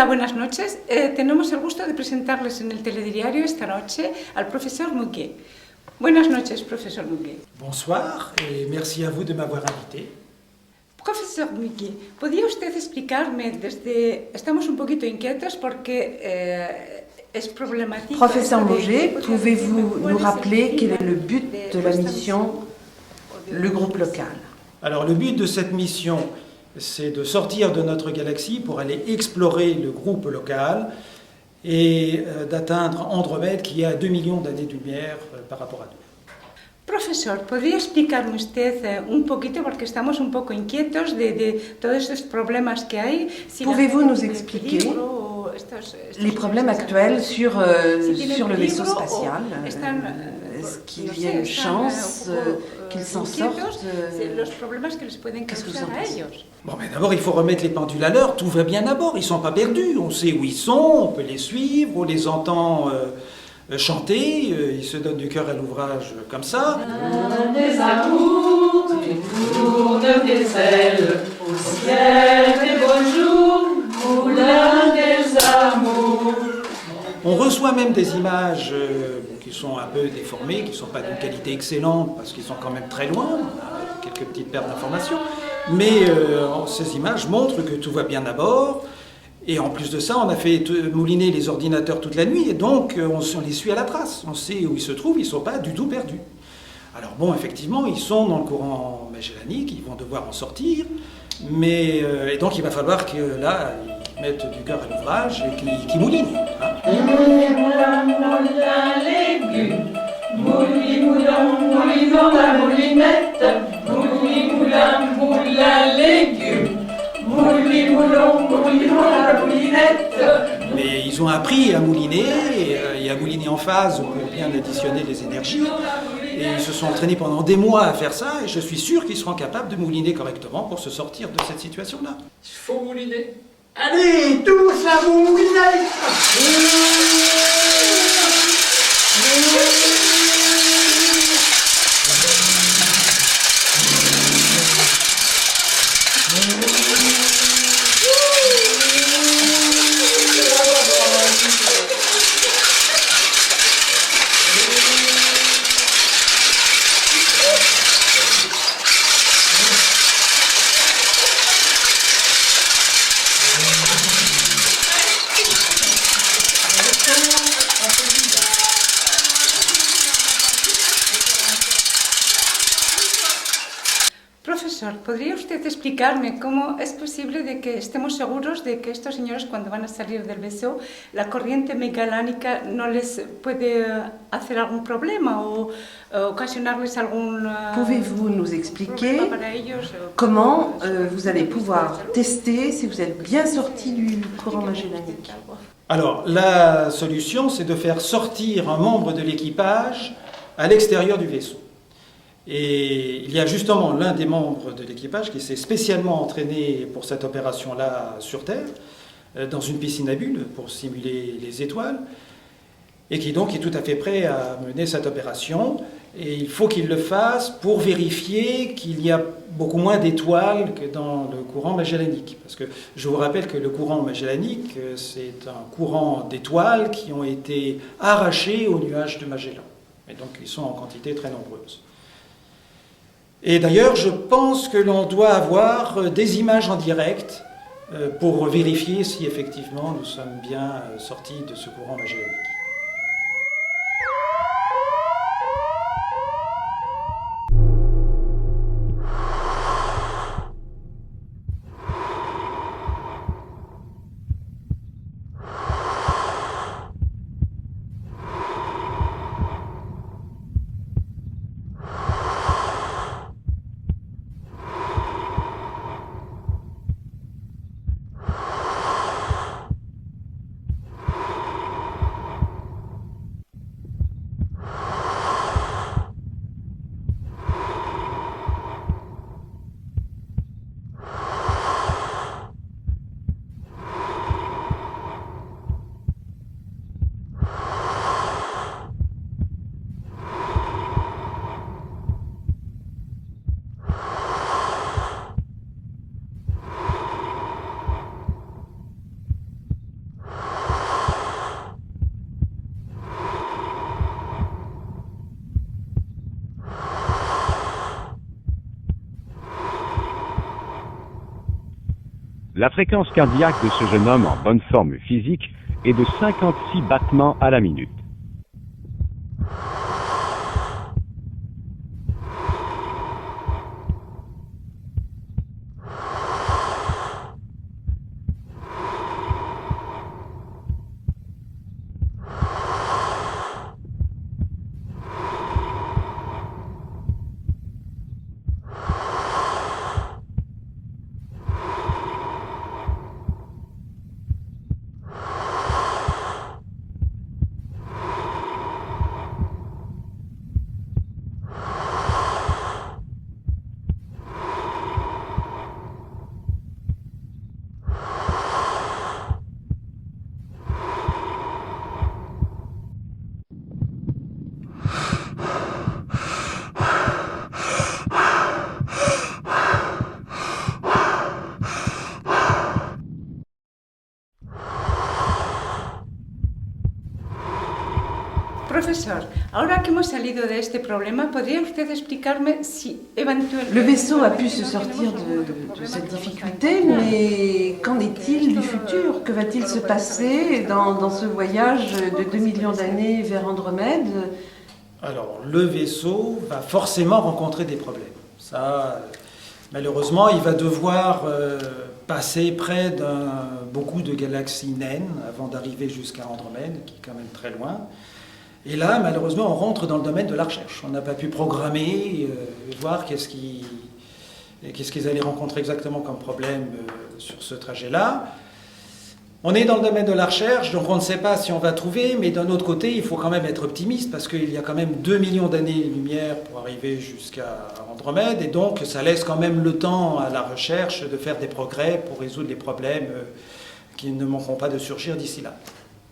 buenas noches. Tenemos el gusto de presentarles en el telediario esta noche al profesor Muguet. Buenas noches, profesor Muguet. Bonsoir et merci à vous de m'avoir invité. Profesor Muguet, ¿podría usted explicarme Estamos un poquito inquietos porque es problemático... Professeur Muguet, pouvez-vous nous rappeler quel est le but de la mission Le Groupe Local? Alors le but de cette mission, c'est de sortir de notre galaxie pour aller explorer le groupe local et d'atteindre Andromède qui est à 2 millions d'années-lumière par rapport à nous. Profesor, ¿podría explicarme usted un poquito, porque estamos un poco inquietos de todos estos problemas que hay? Pouvez-vous nous expliquer les problèmes actuels sur le vaisseau spatial? Est-ce qu'il y a une chance qu'ils s'en sortent? Qu'est-ce que vous en pensez? Bon, mais d'abord, il faut remettre les pendules à l'heure. Tout va bien à bord. Ils ne sont pas perdus. On sait où ils sont, on peut les suivre, on les entend chanter. Ils se donnent du cœur à l'ouvrage comme ça. Des amours, tu tournes des ailes au ciel des beaux jours, moulin des amours. On reçoit même des images qui sont un peu déformées, qui ne sont pas d'une qualité excellente parce qu'ils sont quand même très loin. On a quelques petites pertes d'informations. Mais ces images montrent que tout va bien à bord. Et en plus de ça, on a fait mouliner les ordinateurs toute la nuit. Et donc, on les suit à la trace. On sait où ils se trouvent, ils ne sont pas du tout perdus. Alors bon, effectivement, ils sont dans le courant magellanique, ils vont devoir en sortir. Mais, et donc, il va falloir que là, ils mettent du cœur à l'ouvrage et qu'ils moulinent. Hein. Moulin, moulin, légumes. Mouli, moulin, moulinant la moulinette. Mouli, moulin, moulin, légumes. Mouli, moulin, moulinant la moulinette. Mais ils ont appris à mouliner et à mouliner en phase pour bien additionner les énergies. Et ils se sont entraînés pendant des mois à faire ça, et je suis sûr qu'ils seront capables de mouliner correctement pour se sortir de cette situation-là. Il faut mouliner. Allez, tous à vous mouliner! Profesor, ¿podría usted explicarme cómo es posible de que estemos seguros de que estos señores, cuando van a salir del vaisseau, la corriente megalánica no les puede hacer algún problema o ocasionarles algún Pouvez-vous nous expliquer problema para ellos? comment vous allez pouvoir tester si vous êtes bien sorti du courant magellanique? Alors, la solution, c'est de faire sortir un membre de l'équipage à l'extérieur du vaisseau. Et il y a justement l'un des membres de l'équipage qui s'est spécialement entraîné pour cette opération-là sur Terre, dans une piscine à bulles pour simuler les étoiles, et qui donc est tout à fait prêt à mener cette opération. Et il faut qu'il le fasse pour vérifier qu'il y a beaucoup moins d'étoiles que dans le courant magellanique. Parce que je vous rappelle que le courant magellanique, c'est un courant d'étoiles qui ont été arrachées au nuage de Magellan. Et donc ils sont en quantité très nombreuse. Et d'ailleurs, je pense que l'on doit avoir des images en direct pour vérifier si effectivement nous sommes bien sortis de ce courant magellanique. La fréquence cardiaque de ce jeune homme en bonne forme physique est de 56 battements à la minute. Profesor, ahora que hemos salido de este problema, ¿podría usted explicarme si eventualmente... Le vaisseau a pu se sortir de cette difficulté, mais qu'en est-il du futur? Que va-t-il se passer dans ce voyage de 2 millions d'années vers Andromède? Alors, le vaisseau va forcément rencontrer des problèmes. Ça, malheureusement, il va devoir passer près de beaucoup de galaxies naines avant d'arriver jusqu'à Andromède, qui est quand même très loin. Et là, malheureusement, on rentre dans le domaine de la recherche. On n'a pas pu programmer, voir qu'est-ce qu'ils allaient rencontrer exactement comme problème sur ce trajet-là. On est dans le domaine de la recherche, donc on ne sait pas si on va trouver, mais d'un autre côté, il faut quand même être optimiste, parce qu'il y a quand même 2 millions d'années-lumière pour arriver jusqu'à Andromède, et donc ça laisse quand même le temps à la recherche de faire des progrès pour résoudre les problèmes qui ne manqueront pas de surgir d'ici là.